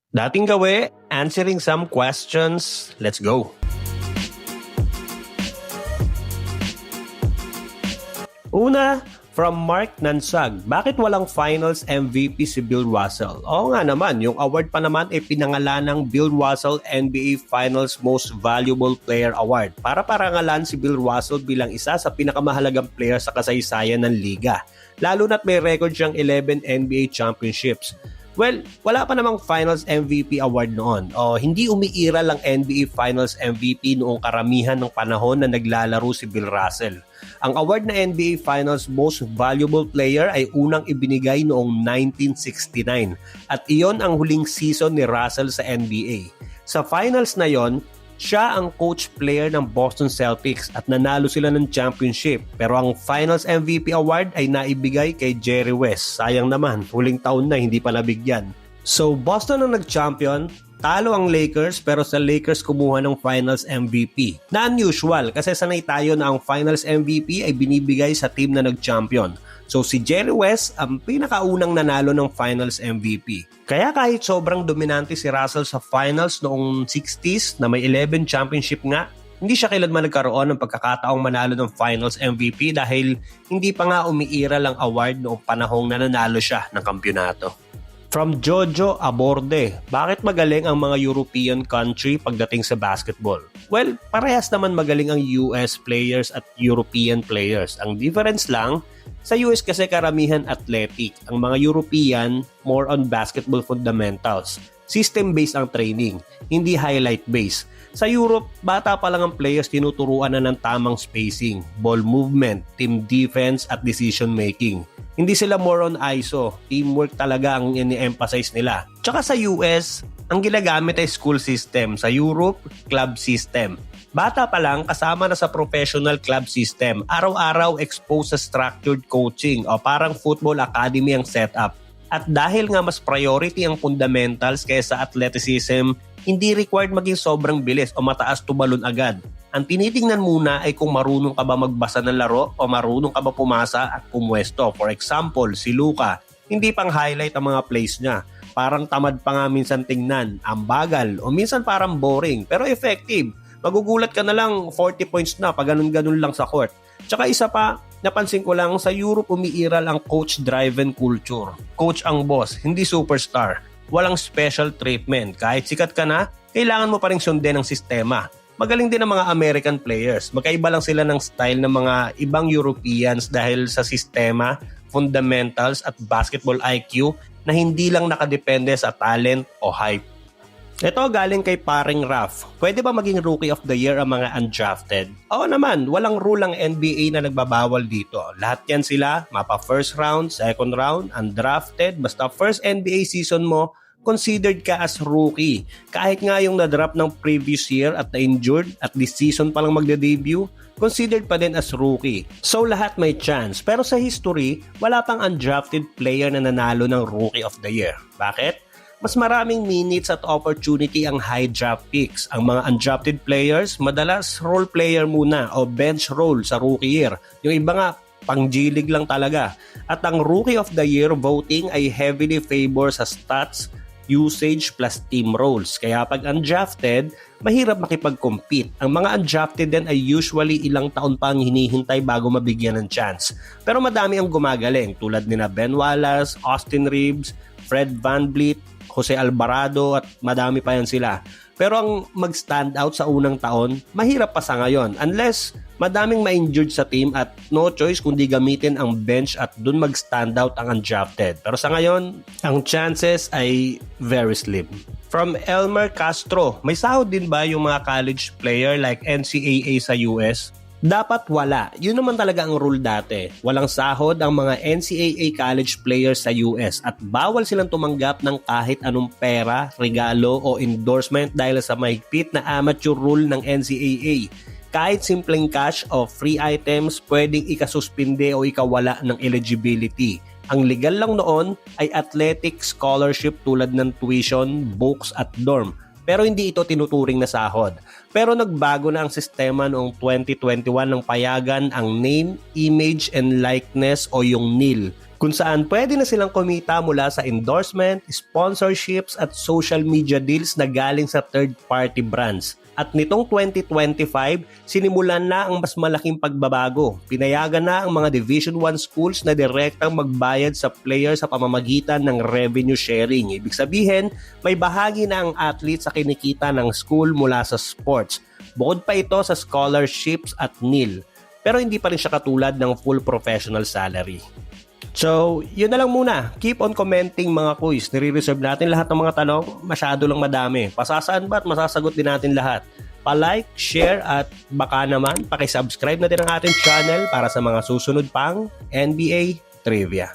Dating gawi, answering some questions. Let's go. Una, from Mark Nansag, bakit walang Finals MVP si Bill Russell? Oo nga naman, yung award pa naman ay pinangalan ng Bill Russell NBA Finals Most Valuable Player Award para parangalan si Bill Russell bilang isa sa pinakamahalagang player sa kasaysayan ng liga. Lalo na't may record siyang 11 NBA championships. Well, wala pa namang Finals MVP award noon. Hindi umiiral ang NBA Finals MVP noong karamihan ng panahon na naglalaro si Bill Russell. Ang award na NBA Finals Most Valuable Player ay unang ibinigay noong 1969 at iyon ang huling season ni Russell sa NBA. Sa finals na yon, siya ang coach player ng Boston Celtics at nanalo sila ng championship. Pero ang Finals MVP award ay naibigay kay Jerry West. Sayang naman, huling taon na hindi pa nabigyan. So Boston ang nag-champion, talo ang Lakers pero sa Lakers kumuha ng Finals MVP. Na unusual kasi sanay tayo na ang Finals MVP ay binibigay sa team na nag-champion. So si Jerry West ang pinakaunang nanalo ng Finals MVP. Kaya kahit sobrang dominante si Russell sa Finals noong 60s na may 11 championship nga, hindi siya kailanman nagkaroon ng pagkakataong manalo ng Finals MVP dahil hindi pa nga umiiral ang award noong panahong nananalo siya ng kampyonato. From Jojo Aborde, bakit magaling ang mga European country pagdating sa basketball? Well, parehas naman magaling ang US players at European players. Ang difference lang, sa US kasi karamihan athletic. Ang mga European, more on basketball fundamentals. System-based ang training, hindi highlight-based. Sa Europe, bata pa lang ang players tinuturuan na ng tamang spacing, ball movement, team defense at decision making. Hindi sila more on ISO, teamwork talaga ang ini-emphasize nila. Tsaka sa US, ang ginagamit ay school system. Sa Europe, club system. Bata pa lang, kasama na sa professional club system. Araw-araw exposed sa structured coaching o parang football academy ang setup. At dahil nga mas priority ang fundamentals kaysa athleticism, hindi required maging sobrang bilis o mataas tumalon agad. Ang tinitingnan muna ay kung marunong ka ba magbasa ng laro o marunong ka ba pumasa at pumwesto. For example, si Luka, hindi pang highlight ang mga plays niya. Parang tamad pa nga minsan tingnan, ang bagal o minsan parang boring pero effective. Magugulat ka na lang 40 points na pag ganun-ganun lang sa court. Tsaka isa pa, napansin ko lang sa Europe umiiral ang coach-driven culture. Coach ang boss, hindi superstar. Walang special treatment. Kahit sikat ka na, kailangan mo pa rin sundin ang sistema. Magaling din ang mga American players. Magkaiba lang sila ng style ng mga ibang Europeans dahil sa sistema, fundamentals at basketball IQ na hindi lang nakadepende sa talent o hype. Ito galing kay paring Raf. Pwede ba maging Rookie of the Year ang mga undrafted? Oo naman, walang rule ang NBA na nagbabawal dito. Lahat yan sila, mapa first round, second round, undrafted, basta first NBA season mo, considered ka as rookie. Kahit nga yung na-drop ng previous year at na-injured at this season pa lang magde-debut, considered pa din as rookie. So lahat may chance. Pero sa history, wala pang undrafted player na nanalo ng Rookie of the Year. Bakit? Mas maraming minutes at opportunity ang high draft picks. Ang mga undrafted players, madalas role player muna o bench role sa rookie year. Yung iba nga, pang-G-League lang talaga. At ang Rookie of the Year voting ay heavily favor sa stats, usage plus team roles. Kaya pag undrafted, mahirap makipag-compete. Ang mga undrafted din ay usually ilang taon pa ang hinihintay bago mabigyan ng chance. Pero madami ang gumagaling tulad nina Ben Wallace, Austin Reeves, Fred VanVleet, Jose Alvarado at madami pa yan sila. Pero ang mag-stand out sa unang taon, mahirap pa sa ngayon unless madaming ma-injured sa team at no choice kundi gamitin ang bench at dun mag-stand out ang undrafted. Pero sa ngayon, ang chances ay very slim. From Elmer Castro, may sahod din ba yung mga college player like NCAA sa US? Dapat wala. Yun naman talaga ang rule dati. Walang sahod ang mga NCAA college players sa US at bawal silang tumanggap ng kahit anong pera, regalo o endorsement dahil sa mahigpit na amateur rule ng NCAA. Kahit simpleng cash o free items, pwedeng ikasuspinde o ikawala ng eligibility. Ang legal lang noon ay athletic scholarship tulad ng tuition, books at dorm. Pero hindi ito tinuturing na sahod. Pero nagbago na ang sistema noong 2021 nang payagan ang name, image, and likeness o yung NIL. kung saan pwede na silang kumita mula sa endorsement, sponsorships at social media deals na galing sa third-party brands. At nitong 2025, sinimulan na ang mas malaking pagbabago. Pinayagan na ang mga Division 1 schools na direktang magbayad sa players sa pamamagitan ng revenue sharing. Ibig sabihin, may bahagi na ang athlete sa kinikita ng school mula sa sports. Bukod pa ito sa scholarships at NIL. Pero hindi pa rin siya katulad ng full professional salary. So, yun na lang muna. Keep on commenting mga quiz. Nire-reserve natin lahat ng mga tanong. Masyado lang madami. Pasasaan ba at masasagot din natin lahat. Pa-like, share at baka naman pakisubscribe na din ang ating channel para sa mga susunod pang NBA Trivia.